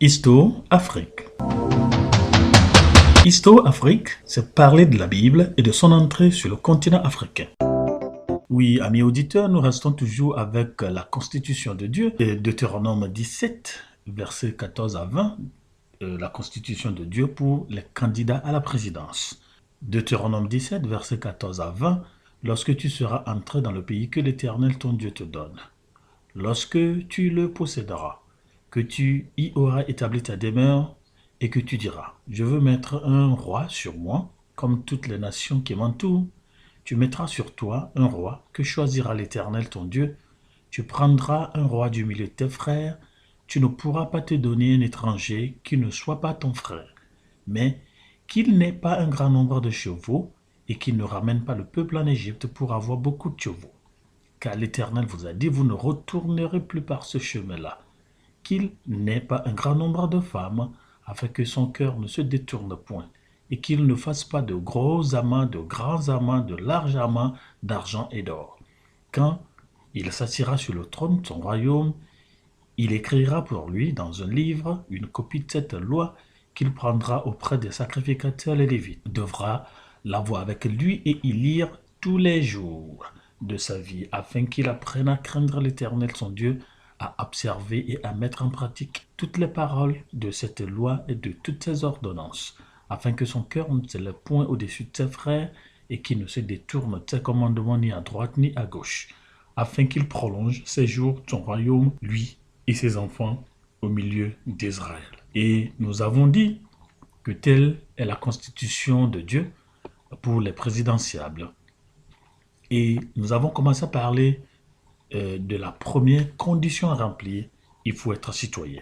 Histo-Afrique. Histo-Afrique, c'est parler de la Bible et de son entrée sur le continent africain. Oui, amis auditeurs, nous restons toujours avec la Constitution de Dieu, Deutéronome 17, versets 14 à 20, la Constitution de Dieu pour les candidats à la présidence. Deutéronome 17, versets 14 à 20, lorsque tu seras entré dans le pays que l'Éternel ton Dieu te donne, lorsque tu le posséderas, que tu y auras établi ta demeure, et que tu diras, je veux mettre un roi sur moi, comme toutes les nations qui m'entourent. Tu mettras sur toi un roi que choisira l'Éternel ton Dieu. Tu prendras un roi du milieu de tes frères. Tu ne pourras pas te donner un étranger qui ne soit pas ton frère, mais qu'il n'ait pas un grand nombre de chevaux et qu'il ne ramène pas le peuple en Égypte pour avoir beaucoup de chevaux. Car l'Éternel vous a dit, vous ne retournerez plus par ce chemin-là. Qu'il n'ait pas un grand nombre de femmes, afin que son cœur ne se détourne point, et qu'il ne fasse pas de gros amas, de grands amas, de larges amas d'argent et d'or. Quand il s'assiera sur le trône de son royaume, il écrira pour lui dans un livre une copie de cette loi qu'il prendra auprès des sacrificateurs les Lévites. Il devra l'avoir avec lui et y lire tous les jours de sa vie, afin qu'il apprenne à craindre l'Éternel son Dieu, à observer et à mettre en pratique toutes les paroles de cette loi et de toutes ses ordonnances, afin que son cœur ne se lève point au-dessus de ses frères et qu'il ne se détourne de ses commandements ni à droite ni à gauche, afin qu'il prolonge ses jours de son royaume, lui et ses enfants, au milieu d'Israël. Et nous avons dit que telle est la constitution de Dieu pour les présidentiables. Et nous avons commencé à parler de la première condition à remplir, il faut être citoyen.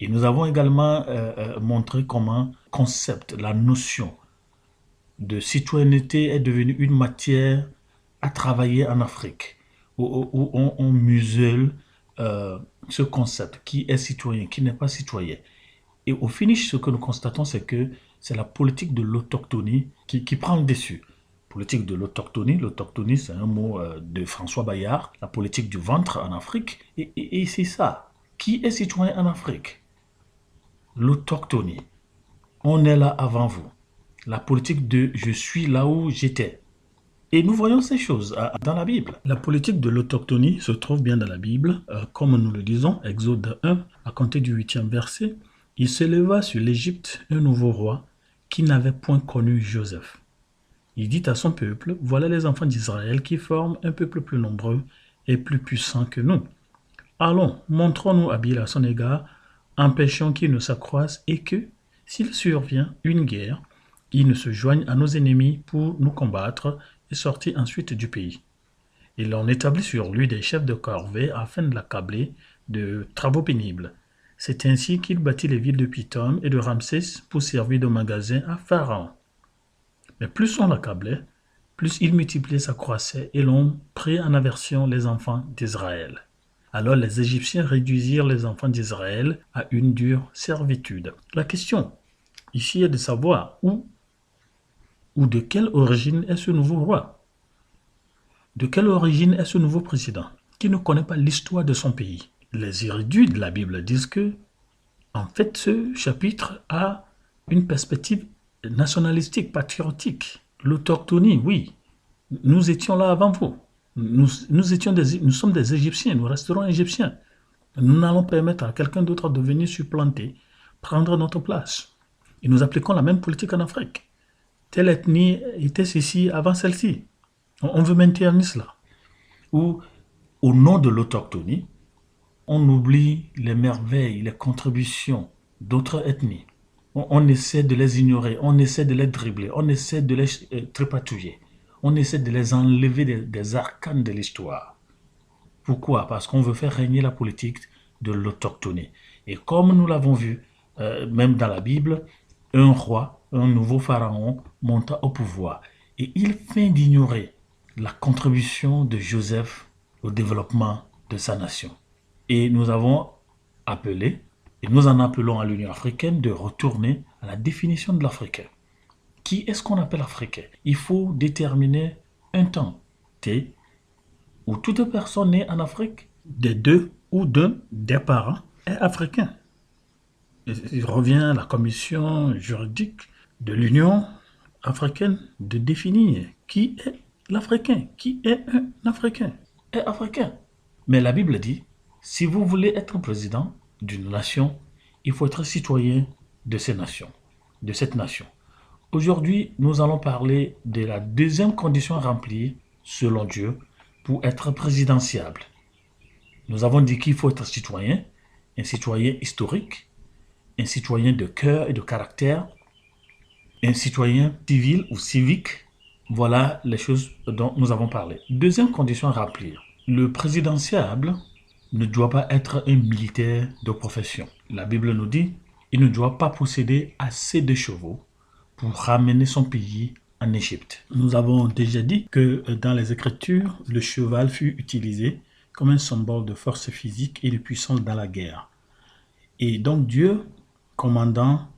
Et nous avons également montré comment concept, la notion de citoyenneté est devenue une matière à travailler en Afrique, où on muselle ce concept, qui est citoyen, qui n'est pas citoyen. Et au finish, ce que nous constatons, c'est que c'est la politique de l'autochtonie qui prend le dessus. Politique de l'autochtonie, c'est un mot de François Bayard, la politique du ventre en Afrique, et c'est ça. Qui est citoyen en Afrique? L'autochtonie. On est là avant vous. La politique de je suis là où j'étais. Et nous voyons ces choses dans la Bible. La politique de l'autochtonie se trouve bien dans la Bible, comme nous le disons, Exode 1, à compter du 8e verset. Il s'éleva sur l'Égypte un nouveau roi qui n'avait point connu Joseph. Il dit à son peuple, voilà les enfants d'Israël qui forment un peuple plus nombreux et plus puissant que nous. Allons, montrons-nous habiles à son égard, empêchons qu'il ne s'accroisse et que, s'il survient une guerre, il ne se joigne à nos ennemis pour nous combattre et sortir ensuite du pays. Et l'on établit sur lui des chefs de corvée afin de l'accabler de travaux pénibles. C'est ainsi qu'il bâtit les villes de Pithom et de Ramsès pour servir de magasin à Pharaon. Mais plus on l'accablait, plus il multipliait, s'accroissait, et l'on prit en aversion les enfants d'Israël. Alors les Égyptiens réduisirent les enfants d'Israël à une dure servitude. La question ici est de savoir où de quelle origine est ce nouveau roi? De quelle origine est ce nouveau président qui ne connaît pas l'histoire de son pays? Les érudits de la Bible disent que, en fait, ce chapitre a une perspective nationalistique, patriotique. L'autochtonie, oui. Nous étions là avant vous. Nous sommes des Égyptiens, nous resterons Égyptiens. Nous n'allons permettre à quelqu'un d'autre de venir supplanter, prendre notre place. Et nous appliquons la même politique en Afrique. Telle ethnie était ceci avant celle-ci. On veut maintenir cela. Ou, au nom de l'autochtonie, on oublie les merveilles, les contributions d'autres ethnies. On essaie de les ignorer, on essaie de les dribbler, on essaie de les tripatouiller, on essaie de les enlever des arcanes de l'histoire. Pourquoi? Parce qu'on veut faire régner la politique de l'autochtonie. Et comme nous l'avons vu, même dans la Bible, un roi, un nouveau pharaon monta au pouvoir. Et il feint d'ignorer la contribution de Joseph au développement de sa nation. Et nous avons appelé, et nous en appelons à l'Union africaine de retourner à la définition de l'Africain. Qui est-ce qu'on appelle Africain? Il faut déterminer un temps, T, où toute personne née en Afrique, des deux ou d'un des parents, est africain. Il revient à la commission juridique de l'Union africaine de définir qui est l'Africain, qui est un Africain, est africain. Mais la Bible dit, si vous voulez être président d'une nation, il faut être citoyen de ces nations, de cette nation. Aujourd'hui, nous allons parler de la deuxième condition à remplir, selon Dieu, pour être présidentiable. Nous avons dit qu'il faut être citoyen, un citoyen historique, un citoyen de cœur et de caractère, un citoyen civil ou civique. Voilà les choses dont nous avons parlé. Deuxième condition à remplir. Le présidentiable ne doit pas être un militaire de profession. La Bible nous dit qu'il ne doit pas posséder assez de chevaux pour ramener son pays en Égypte. Nous avons déjà dit que dans les Écritures, le cheval fut utilisé comme un symbole de force physique et de puissance dans la guerre. Et donc Dieu, commandant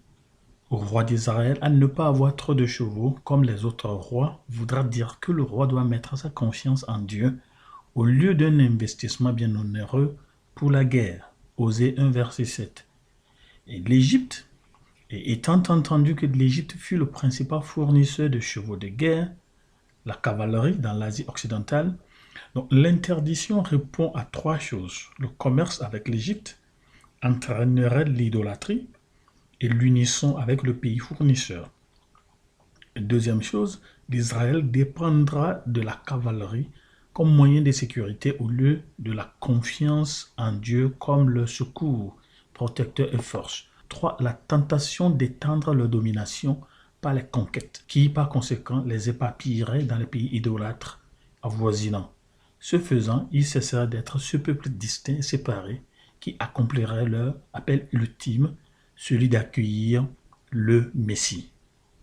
au roi d'Israël à ne pas avoir trop de chevaux comme les autres rois, voudra dire que le roi doit mettre sa confiance en Dieu au lieu d'un investissement bien onéreux pour la guerre. Osée 1, verset 7. Et l'Égypte, et étant entendu que l'Égypte fut le principal fournisseur de chevaux de guerre, la cavalerie dans l'Asie occidentale, donc l'interdiction répond à trois choses. Le commerce avec l'Égypte entraînerait l'idolâtrie et l'unisson avec le pays fournisseur. Deuxième chose, l'Israël dépendra de la cavalerie comme moyen de sécurité au lieu de la confiance en Dieu comme le secours, protecteur et force. 3. La tentation d'étendre leur domination par les conquêtes, qui par conséquent les éparpillerait dans les pays idolâtres avoisinants. Ce faisant, ils cesseraient d'être ce peuple distinct et séparé qui accomplirait leur appel ultime, celui d'accueillir le Messie.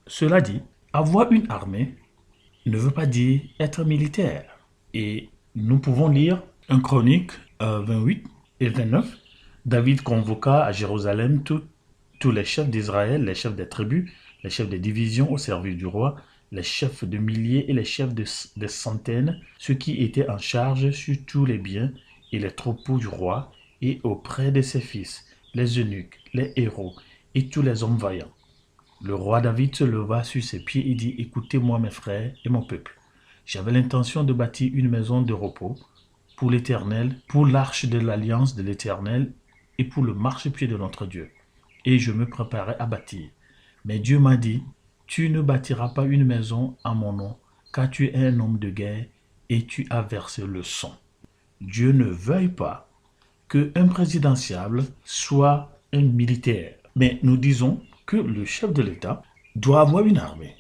Cela dit, avoir une armée ne veut pas dire être militaire. Et nous pouvons lire 1 Chronique 28 et 29. David convoqua à Jérusalem tous les chefs d'Israël, les chefs des tribus, les chefs des divisions au service du roi, les chefs de milliers et les chefs de centaines, ceux qui étaient en charge sur tous les biens et les troupeaux du roi, et auprès de ses fils, les eunuques, les héros et tous les hommes vaillants. Le roi David se leva sur ses pieds et dit, « Écoutez-moi mes frères et mon peuple. J'avais l'intention de bâtir une maison de repos pour l'Éternel, pour l'arche de l'alliance de l'Éternel et pour le marchepied de notre Dieu. Et je me préparais à bâtir. Mais Dieu m'a dit, tu ne bâtiras pas une maison à mon nom, car tu es un homme de guerre et tu as versé le sang. » Dieu ne veuille pas qu'un présidentiable soit un militaire. Mais nous disons que le chef de l'État doit avoir une armée.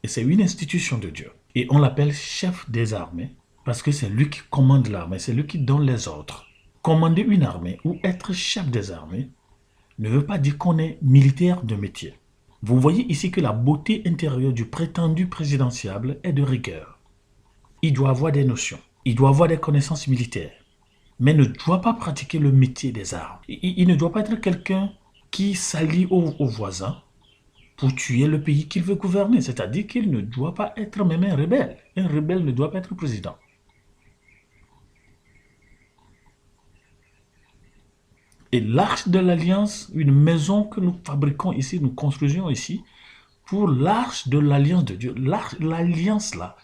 Et c'est une institution de Dieu. Et on l'appelle chef des armées parce que c'est lui qui commande l'armée, c'est lui qui donne les ordres. Commander une armée ou être chef des armées ne veut pas dire qu'on est militaire de métier. Vous voyez ici que la beauté intérieure du prétendu présidentiable est de rigueur. Il doit avoir des notions, il doit avoir des connaissances militaires, mais ne doit pas pratiquer le métier des armes. Il ne doit pas être quelqu'un qui s'allie aux voisins pour tuer le pays qu'il veut gouverner. C'est-à-dire qu'il ne doit pas être même un rebelle. Un rebelle ne doit pas être président. Et l'arche de l'alliance, une maison que nous fabriquons ici, nous construisons ici, pour l'arche de l'alliance de Dieu. L'alliance là,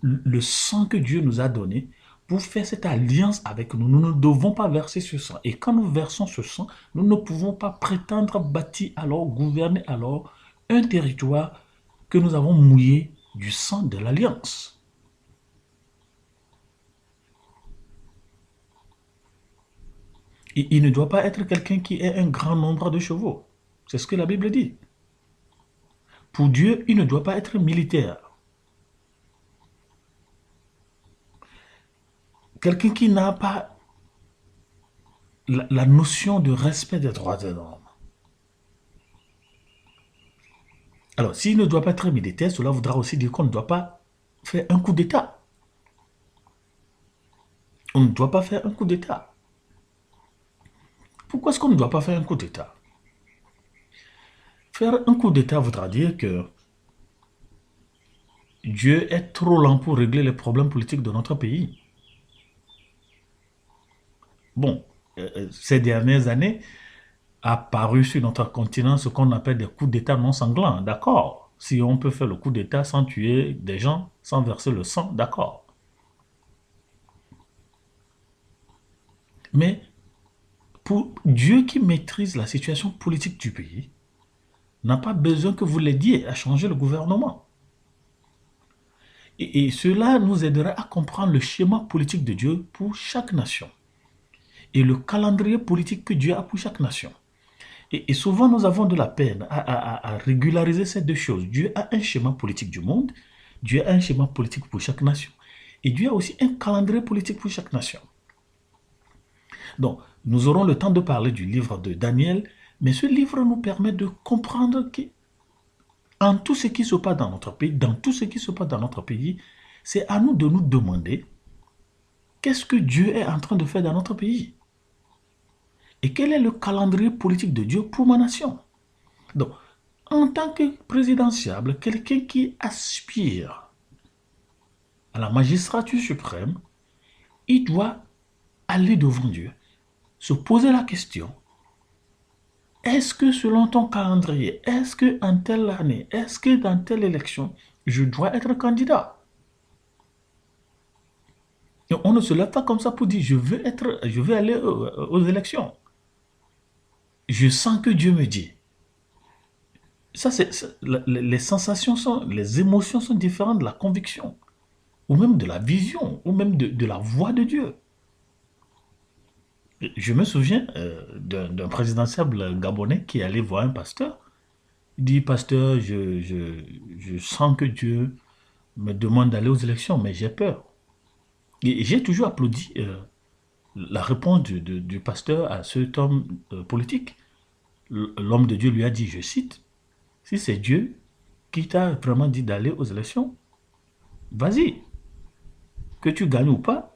le sang que Dieu nous a donné, pour faire cette alliance avec nous, nous ne devons pas verser ce sang. Et quand nous versons ce sang, nous ne pouvons pas prétendre bâtir alors, gouverner alors un territoire que nous avons mouillé du sang de l'alliance. Et il ne doit pas être quelqu'un qui ait un grand nombre de chevaux. C'est ce que la Bible dit. Pour Dieu, il ne doit pas être militaire. Quelqu'un qui n'a pas la notion de respect des droits de l'homme. Alors, s'il ne doit pas être militaire, cela voudra aussi dire qu'on ne doit pas faire un coup d'État. On ne doit pas faire un coup d'État. Pourquoi est-ce qu'on ne doit pas faire un coup d'État? Faire un coup d'État voudra dire que Dieu est trop lent pour régler les problèmes politiques de notre pays. Bon, ces dernières années, apparu sur notre continent ce qu'on appelle des coups d'État non sanglants, d'accord. Si on peut faire le coup d'État sans tuer des gens, sans verser le sang, d'accord. Mais pour Dieu qui maîtrise la situation politique du pays, n'a pas besoin que vous l'aidiez à changer le gouvernement. Et cela nous aidera à comprendre le schéma politique de Dieu pour chaque nation et le calendrier politique que Dieu a pour chaque nation. Et souvent, nous avons de la peine à régulariser ces deux choses. Dieu a un schéma politique du monde, Dieu a un schéma politique pour chaque nation, et Dieu a aussi un calendrier politique pour chaque nation. Donc, nous aurons le temps de parler du livre de Daniel, mais ce livre nous permet de comprendre que en tout ce qui se passe dans notre pays, c'est à nous de nous demander qu'est-ce que Dieu est en train de faire dans notre pays et quel est le calendrier politique de Dieu pour ma nation. Donc, en tant que présidentiable, quelqu'un qui aspire à la magistrature suprême, il doit aller devant Dieu, se poser la question, est-ce que selon ton calendrier, est-ce que en telle année, est-ce que dans telle élection, je dois être candidat? Et on ne se lève pas comme ça pour dire je veux aller aux élections. Je sens que Dieu me dit. Ça, les sensations les émotions sont différentes de la conviction, ou même de la vision, ou même de la voix de Dieu. Je me souviens d'un présidentiable gabonais qui allait voir un pasteur. Il dit, pasteur, je sens que Dieu me demande d'aller aux élections, mais j'ai peur. Et j'ai toujours applaudi la réponse du pasteur à cet homme politique. L'homme de Dieu lui a dit, je cite, si c'est Dieu qui t'a vraiment dit d'aller aux élections, vas-y. Que tu gagnes ou pas,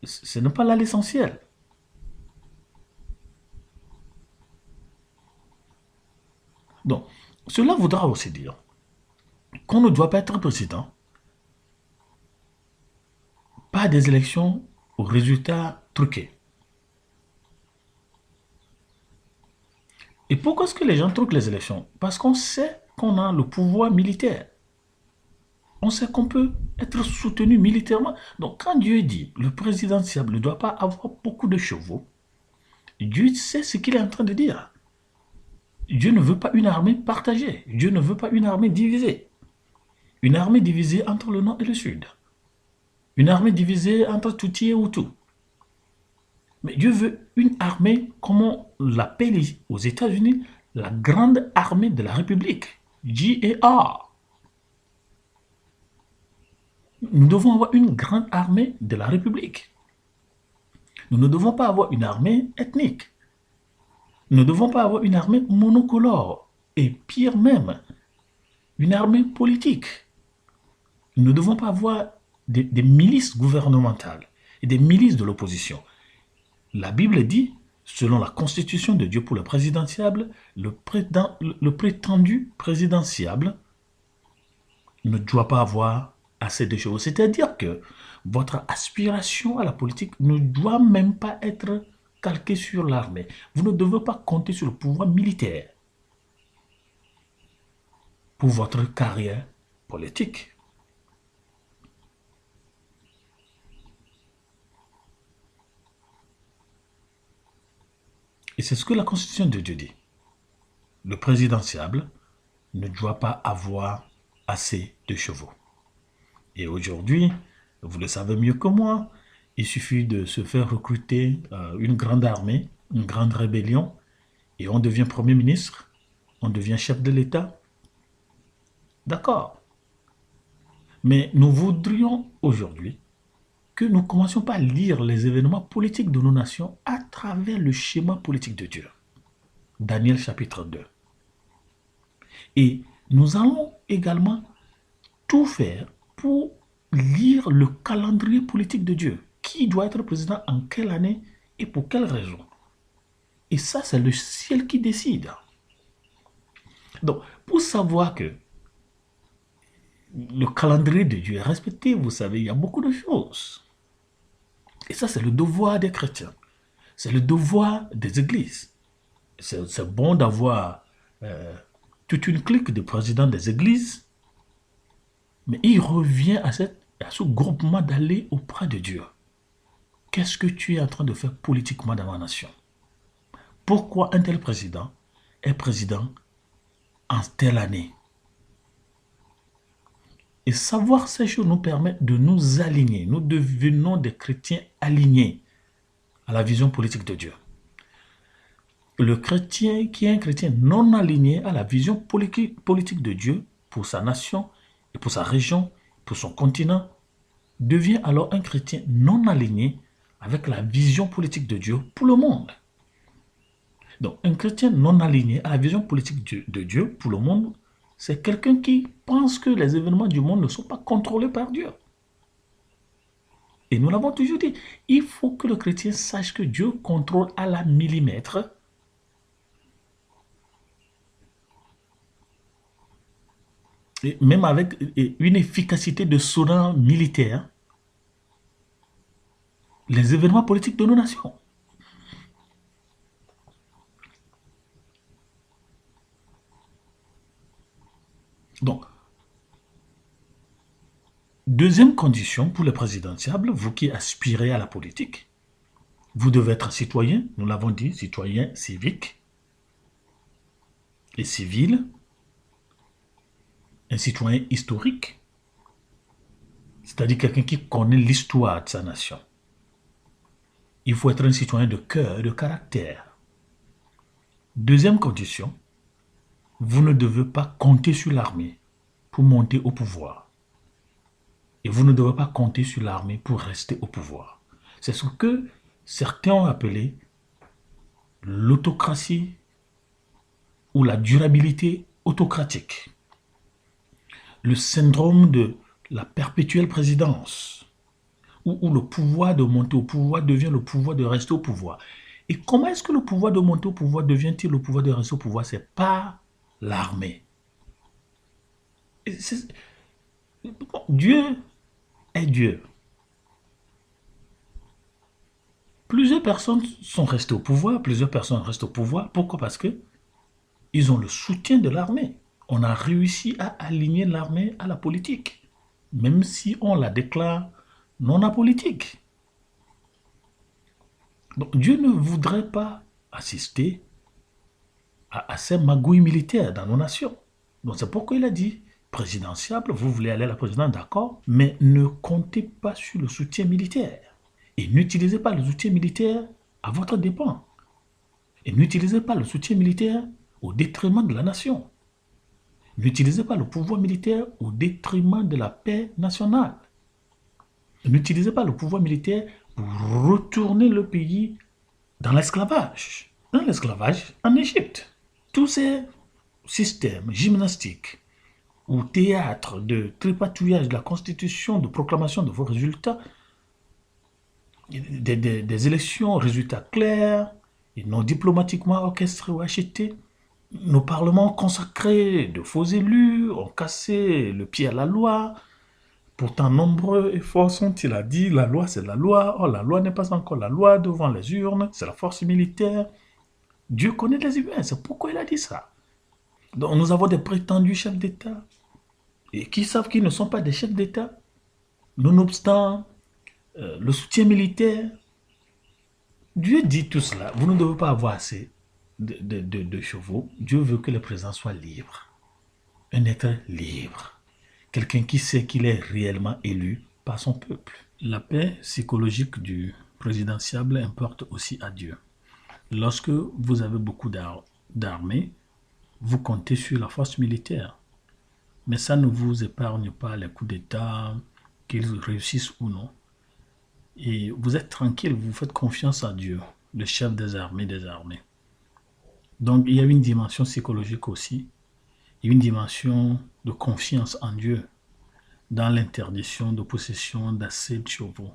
ce n'est pas là l'essentiel. Donc, cela voudra aussi dire qu'on ne doit pas être président par des élections aux résultats truqués. Et pourquoi est-ce que les gens truquent les élections? Parce qu'on sait qu'on a le pouvoir militaire. On sait qu'on peut être soutenu militairement. Donc quand Dieu dit le présidentiable ne doit pas avoir beaucoup de chevaux, Dieu sait ce qu'il est en train de dire. Dieu ne veut pas une armée partagée. Dieu ne veut pas une armée divisée. Une armée divisée entre le nord et le sud. Une armée divisée entre Tutsi et Hutu. Mais Dieu veut une armée, comme on l'appelle aux États-Unis, la grande armée de la République. GAR. Nous devons avoir une grande armée de la République. Nous ne devons pas avoir une armée ethnique. Nous ne devons pas avoir une armée monocolore. Et pire même, une armée politique. Nous ne devons pas avoir des milices gouvernementales et des milices de l'opposition. La Bible dit, selon la constitution de Dieu pour le présidentiable, le prétendu présidentiable ne doit pas avoir assez de choses. C'est-à-dire que votre aspiration à la politique ne doit même pas être calquée sur l'armée. Vous ne devez pas compter sur le pouvoir militaire pour votre carrière politique. Et c'est ce que la Constitution de Dieu dit. Le présidentiable ne doit pas avoir assez de chevaux. Et aujourd'hui, vous le savez mieux que moi, il suffit de se faire recruter une grande armée, une grande rébellion, et on devient Premier ministre, on devient chef de l'État. D'accord. Mais nous voudrions aujourd'hui que nous commencions par lire les événements politiques de nos nations à travers le schéma politique de Dieu. Daniel chapitre 2. Et nous allons également tout faire pour lire le calendrier politique de Dieu. Qui doit être président en quelle année et pour quelle raison. Et ça, c'est le ciel qui décide. Donc, pour savoir que le calendrier de Dieu est respecté, vous savez, il y a beaucoup de choses. Et ça, c'est le devoir des chrétiens. C'est le devoir des églises. C'est bon d'avoir euh, toute une clique de présidents des églises, mais il revient à ce groupement d'aller auprès de Dieu. Qu'est-ce que tu es en train de faire politiquement dans ma nation? Pourquoi un tel président est président en telle année? Et savoir ces choses nous permet de nous aligner. Nous devenons des chrétiens alignés à la vision politique de Dieu. Le chrétien qui est un chrétien non aligné à la vision politique de Dieu pour sa nation et pour sa région, pour son continent, devient alors un chrétien non aligné avec la vision politique de Dieu pour le monde. Donc, un chrétien non aligné à la vision politique de Dieu pour le monde, c'est quelqu'un qui pense que les événements du monde ne sont pas contrôlés par Dieu. Et nous l'avons toujours dit, il faut que le chrétien sache que Dieu contrôle à la millimètre et même avec une efficacité de soda militaire les événements politiques de nos nations. Donc, deuxième condition pour les présidentiables, vous qui aspirez à la politique, vous devez être citoyen, nous l'avons dit, citoyen civique et civil, un citoyen historique, c'est-à-dire quelqu'un qui connaît l'histoire de sa nation. Il faut être un citoyen de cœur, de caractère. Deuxième condition, vous ne devez pas compter sur l'armée pour monter au pouvoir. Et vous ne devez pas compter sur l'armée pour rester au pouvoir. C'est ce que certains ont appelé l'autocratie ou la durabilité autocratique. Le syndrome de la perpétuelle présidence, où le pouvoir de monter au pouvoir devient le pouvoir de rester au pouvoir. Et comment est-ce que le pouvoir de monter au pouvoir devient-il le pouvoir de rester au pouvoir? C'est par l'armée. Dieu est Dieu. Plusieurs personnes sont restées au pouvoir, plusieurs personnes restent au pouvoir. Pourquoi? Parce que ils ont le soutien de l'armée. On a réussi à aligner l'armée à la politique, même si on la déclare non apolitique. Donc Dieu ne voudrait pas assister à ces magouilles militaires dans nos nations. Donc c'est pourquoi il a dit, présidentiable, vous voulez aller à la présidence, d'accord, mais ne comptez pas sur le soutien militaire. Et n'utilisez pas le soutien militaire à votre dépens. Et n'utilisez pas le soutien militaire au détriment de la nation. N'utilisez pas le pouvoir militaire au détriment de la paix nationale. N'utilisez pas le pouvoir militaire pour retourner le pays dans l'esclavage. Dans l'esclavage en Égypte. Tous ces systèmes gymnastiques ou théâtres de tripatouillage de la Constitution, de proclamation de vos résultats, des élections, résultats clairs, et non diplomatiquement orchestrés ou achetés, nos parlements consacrés de faux élus ont cassé le pied à la loi. Pourtant, nombreux efforts sont-ils à dire la loi c'est la loi. Oh, la loi n'est pas encore la loi devant les urnes, c'est la force militaire. Dieu connaît les humains, c'est pourquoi il a dit ça. Donc nous avons des prétendus chefs d'État et qui savent qu'ils ne sont pas des chefs d'État. Nonobstant le soutien militaire, Dieu dit tout cela. Vous ne devez pas avoir assez de chevaux. Dieu veut que le président soit libre. Un être libre. Quelqu'un qui sait qu'il est réellement élu par son peuple. La paix psychologique du présidentiable importe aussi à Dieu. Lorsque vous avez beaucoup d'armées, vous comptez sur la force militaire. Mais ça ne vous épargne pas les coups d'État, qu'ils réussissent ou non. Et vous êtes tranquille, vous faites confiance à Dieu, le chef des armées des armées. Donc il y a une dimension psychologique aussi, et une dimension de confiance en Dieu dans l'interdiction de possession d'assez de chevaux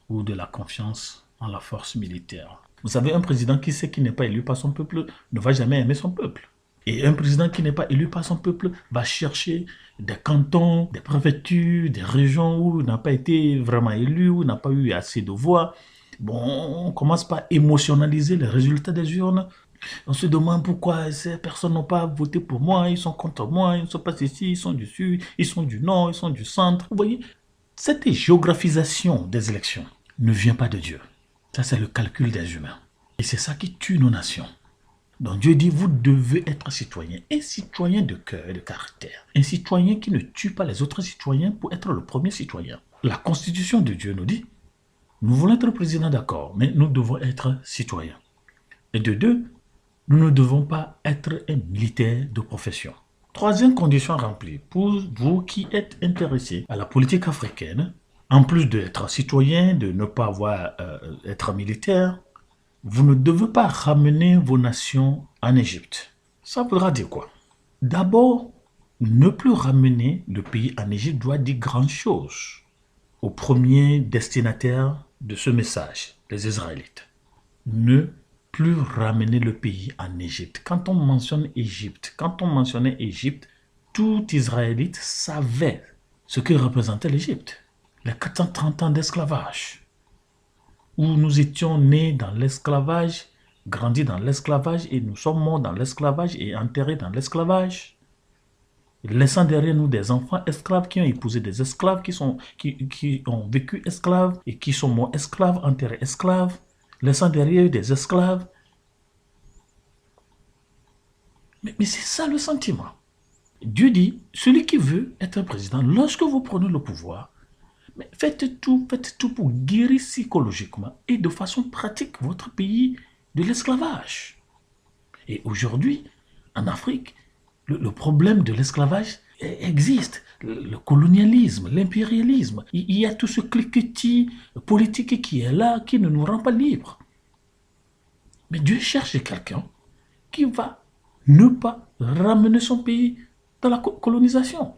ou de la confiance en la force militaire. Vous savez, un président qui sait qu'il n'est pas élu par son peuple ne va jamais aimer son peuple. Et un président qui n'est pas élu par son peuple va chercher des cantons, des préfectures, des régions où il n'a pas été vraiment élu, où il n'a pas eu assez de voix. Bon, on commence par émotionnaliser les résultats des urnes. On se demande pourquoi ces personnes n'ont pas voté pour moi, ils sont contre moi, ils ne sont pas ici, ils sont du sud, ils sont du nord, ils sont du centre. Vous voyez, cette géographisation des élections ne vient pas de Dieu. Ça, c'est le calcul des humains. Et c'est ça qui tue nos nations. Donc Dieu dit, vous devez être un citoyen de cœur et de caractère. Un citoyen qui ne tue pas les autres citoyens pour être le premier citoyen. La constitution de Dieu nous dit, nous voulons être président, d'accord, mais nous devons être citoyens. Et de deux, nous ne devons pas être un militaire de profession. Troisième condition remplie, pour vous qui êtes intéressés à la politique africaine, en plus d'être citoyen, de ne pas être militaire, vous ne devez pas ramener vos nations en Égypte. Ça voudra dire quoi? D'abord, ne plus ramener le pays en Égypte doit dire grand chose aux premiers destinataires de ce message, les Israélites. Ne plus ramener le pays en Égypte. Quand on mentionne Égypte, quand on mentionnait Égypte, tout Israélite savait ce que représentait l'Égypte. Les 430 ans d'esclavage, où nous étions nés dans l'esclavage, grandis dans l'esclavage, et nous sommes morts dans l'esclavage et enterrés dans l'esclavage, laissant derrière nous des enfants esclaves qui ont épousé des esclaves, qui ont vécu esclaves et qui sont morts esclaves, enterrés esclaves, laissant derrière eux des esclaves. Mais c'est ça le sentiment. Dieu dit, celui qui veut être président, lorsque vous prenez le pouvoir, mais faites tout pour guérir psychologiquement et de façon pratique votre pays de l'esclavage. Et aujourd'hui, en Afrique, le problème de l'esclavage existe. Le colonialisme, l'impérialisme. Il y a tout ce cliquetis politique qui est là, qui ne nous rend pas libres. Mais Dieu cherche quelqu'un qui va ne pas ramener son pays dans la colonisation.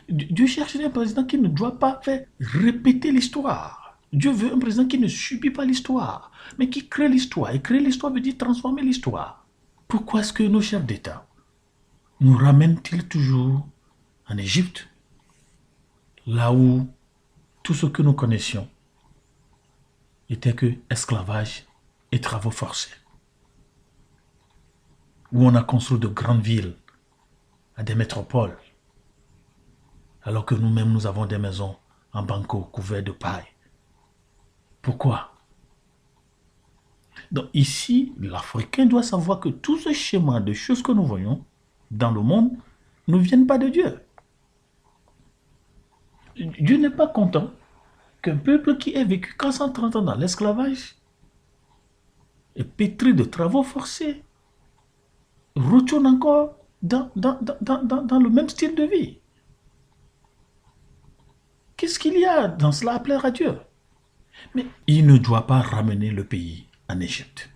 Dieu cherche un président qui ne doit pas faire répéter l'histoire. Dieu veut un président qui ne subit pas l'histoire, mais qui crée l'histoire. Et créer l'histoire veut dire transformer l'histoire. Pourquoi est-ce que nos chefs d'État nous ramènent-ils toujours en Égypte, là où tout ce que nous connaissions était que esclavage et travaux forcés, où on a construit de grandes villes à des métropoles, alors que nous-mêmes nous avons des maisons en banco couvertes de paille. Pourquoi? Donc ici, l'Africain doit savoir que tout ce schéma de choses que nous voyons dans le monde ne viennent pas de Dieu. Dieu n'est pas content qu'un peuple qui ait vécu 430 ans dans l'esclavage et pétri de travaux forcés retourne encore dans le même style de vie. Qu'est-ce qu'il y a dans cela à plaire à Dieu? Mais il ne doit pas ramener le pays en Égypte.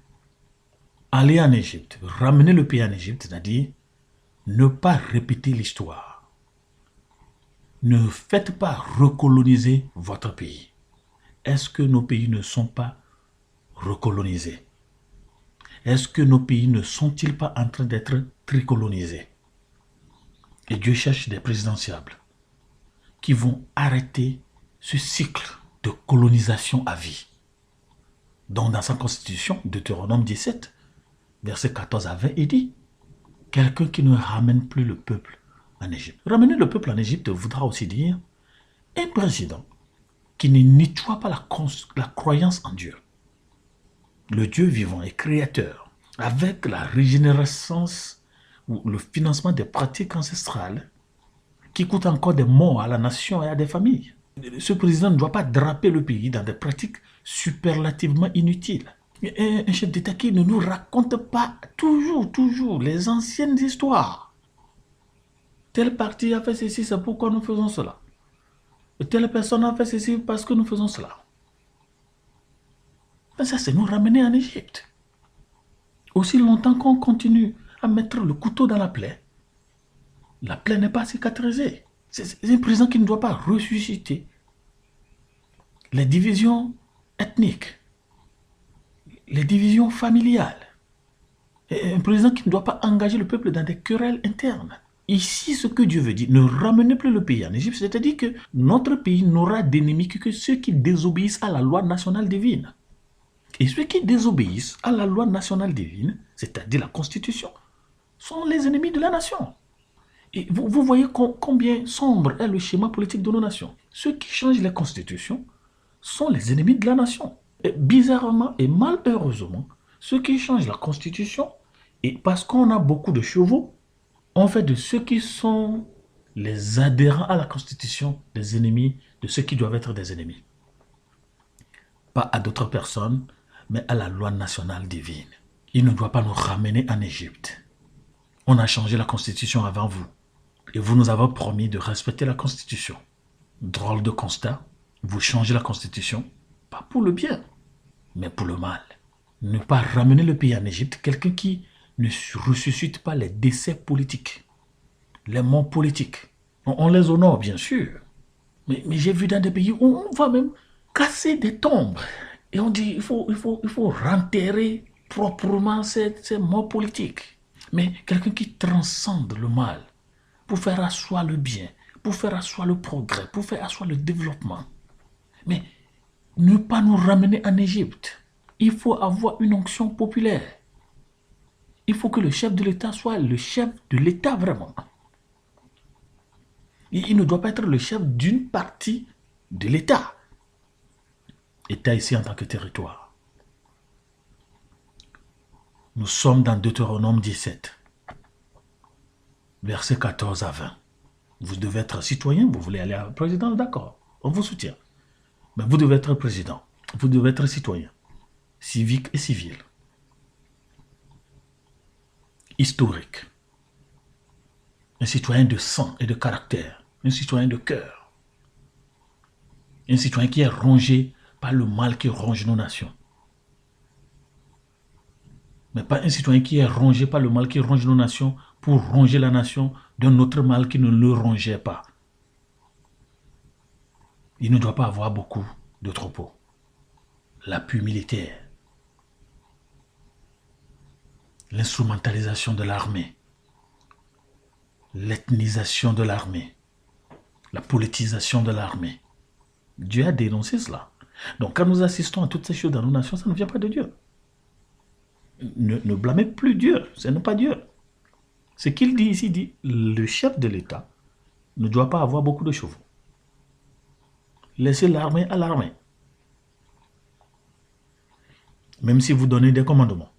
Aller en Égypte, ramener le pays en Égypte, c'est-à-dire ne pas répéter l'histoire. Ne faites pas recoloniser votre pays. Est-ce que nos pays ne sont pas recolonisés? Est-ce que nos pays ne sont-ils pas en train d'être tricolonisés? Et Dieu cherche des présidentiables qui vont arrêter ce cycle de colonisation à vie. Donc dans sa constitution, Deutéronome 17, verset 14 à 20, il dit « Quelqu'un qui ne ramène plus le peuple en Égypte ». Ramener le peuple en Égypte voudra aussi dire un président qui ne nettoie pas la croyance en Dieu. Le Dieu vivant et créateur, avec la régénérescence ou le financement des pratiques ancestrales qui coûtent encore des morts à la nation et à des familles. Ce président ne doit pas draper le pays dans des pratiques superlativement inutiles. Un chef d'État qui ne nous raconte pas toujours les anciennes histoires. Tel parti a fait ceci, c'est pourquoi nous faisons cela. Telle personne a fait ceci parce que nous faisons cela. Mais ça, c'est nous ramener en Égypte. Aussi longtemps qu'on continue à mettre le couteau dans la plaie n'est pas cicatrisée. C'est un président qui ne doit pas ressusciter les divisions ethniques, les divisions familiales. Et un président qui ne doit pas engager le peuple dans des querelles internes. Ici, ce que Dieu veut dire, ne ramenez plus le pays en Égypte, c'est-à-dire que notre pays n'aura d'ennemis que ceux qui désobéissent à la loi nationale divine. Et ceux qui désobéissent à la loi nationale divine, c'est-à-dire la Constitution, sont les ennemis de la nation. Et vous voyez combien sombre est le schéma politique de nos nations. Ceux qui changent les constitutions sont les ennemis de la nation. Et bizarrement et malheureusement, ceux qui changent la constitution, et parce qu'on a beaucoup de chevaux, on fait de ceux qui sont les adhérents à la constitution des ennemis de ceux qui doivent être des ennemis. Pas à d'autres personnes, mais à la loi nationale divine. Il ne doit pas nous ramener en Égypte. On a changé la constitution avant vous. Et vous nous avez promis de respecter la constitution. Drôle de constat, vous changez la constitution, pas pour le bien, mais pour le mal. Ne pas ramener le pays en Égypte, quelqu'un qui ne ressuscite pas les décès politiques, les morts politiques. On les honore, bien sûr. Mais j'ai vu dans des pays où on va même casser des tombes. Et on dit il faut renterrer proprement ces morts politiques. Mais quelqu'un qui transcende le mal pour faire asseoir le bien, pour faire asseoir le progrès, pour faire asseoir le développement. Mais ne pas nous ramener en Égypte. Il faut avoir une onction populaire. Il faut que le chef de l'État soit le chef de l'État vraiment. Il ne doit pas être le chef d'une partie de l'État. État ici en tant que territoire. Nous sommes dans Deutéronome 17, versets 14 à 20. Vous devez être citoyen, vous voulez aller à la présidence, d'accord, on vous soutient. Mais vous devez être président, vous devez être citoyen, civique et civil, historique, un citoyen de sang et de caractère, un citoyen de cœur, un citoyen qui est rongé par le mal qui ronge nos nations. Mais pas un citoyen qui est rongé par le mal qui ronge nos nations pour ronger la nation d'un autre mal qui ne le rongeait pas. Il ne doit pas avoir beaucoup de troupeaux. L'appui militaire, l'instrumentalisation de l'armée, l'ethnisation de l'armée, la politisation de l'armée. Dieu a dénoncé cela. Donc quand nous assistons à toutes ces choses dans nos nations, ça ne vient pas de Dieu. Ne blâmez plus Dieu, ce n'est pas Dieu. Ce qu'il dit ici, dit, le chef de l'État ne doit pas avoir beaucoup de chevaux. Laissez l'armée à l'armée. Même si vous donnez des commandements.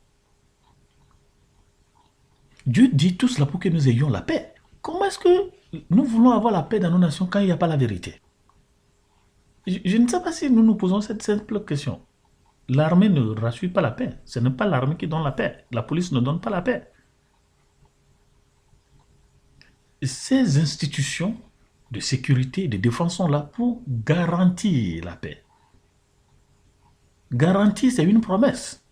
Dieu dit tout cela pour que nous ayons la paix. Comment est-ce que nous voulons avoir la paix dans nos nations quand il n'y a pas la vérité? Je ne sais pas si nous nous posons cette simple question. L'armée ne rassure pas la paix. Ce n'est pas l'armée qui donne la paix. La police ne donne pas la paix. Ces institutions de sécurité et de défense sont là pour garantir la paix. Garantir, c'est une promesse.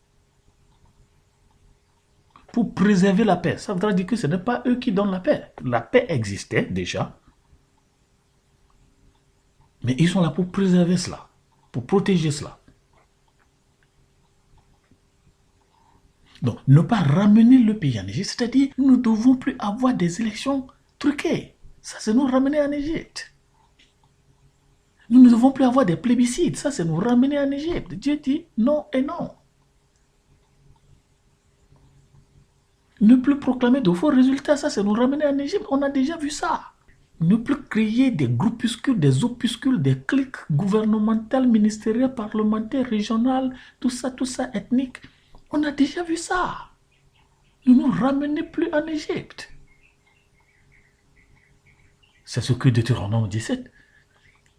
Pour préserver la paix. Ça voudrait dire que ce n'est pas eux qui donnent la paix. La paix existait déjà. Mais ils sont là pour préserver cela, pour protéger cela. Donc, ne pas ramener le pays en Égypte, c'est-à-dire, nous ne devons plus avoir des élections truquées. Ça, c'est nous ramener en Égypte. Nous ne devons plus avoir des plébiscites. Ça, c'est nous ramener en Égypte. Dieu dit non et non. Ne plus proclamer de faux résultats, ça, c'est nous ramener en Égypte. On a déjà vu ça. Ne plus créer des groupuscules, des opuscules, des cliques gouvernementales, ministérielles, parlementaires, régionales, tout ça, ethnique. On a déjà vu ça. Ne nous ramenez plus en Égypte. C'est ce que Deutéronome 17,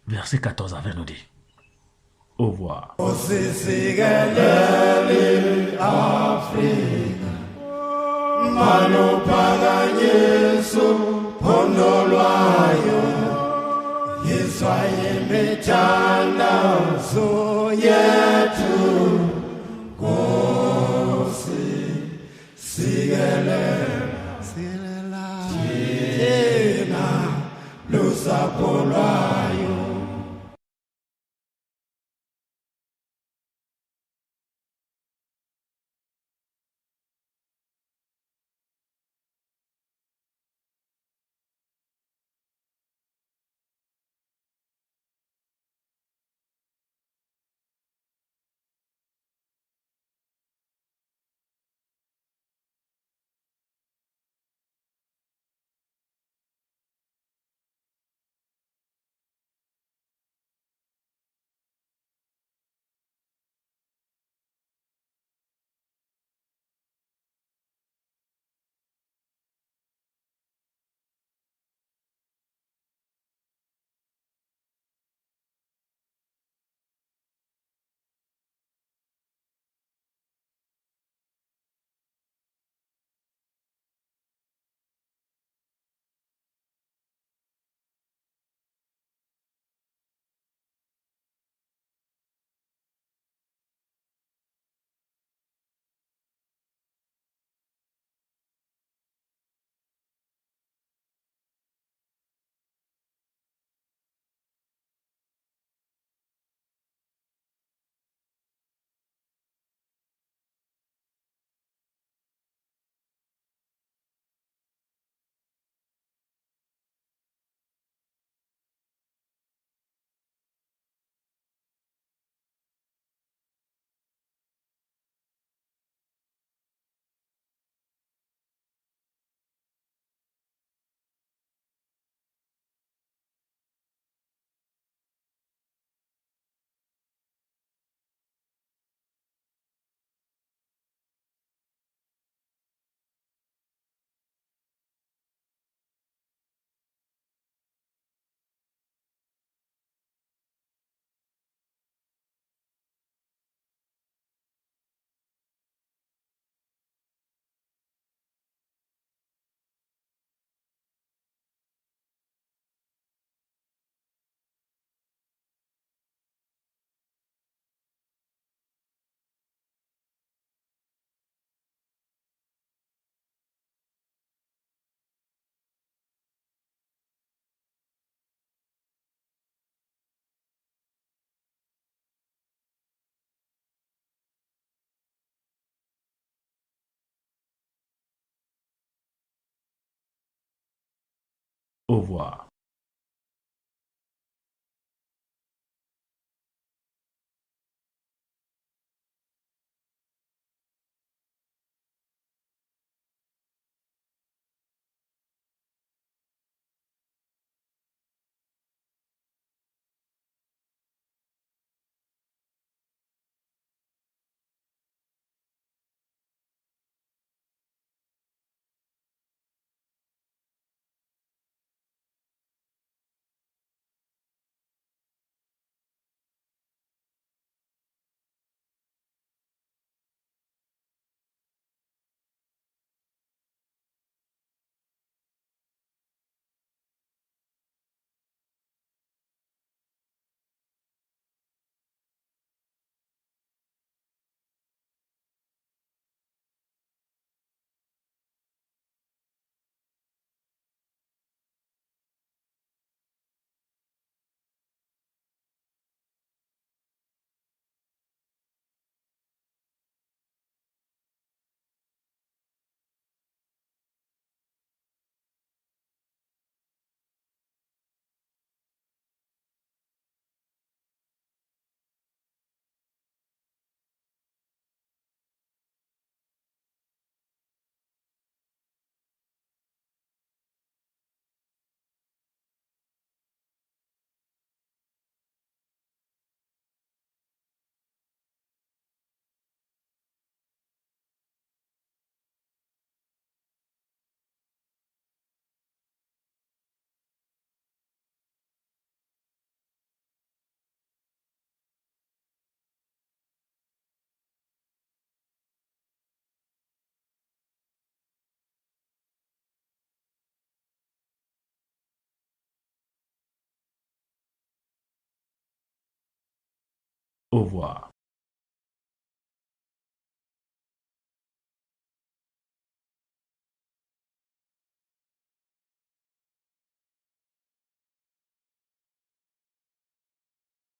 verset 14 à 20 nous dit. Au revoir. Au revoir. Au revoir.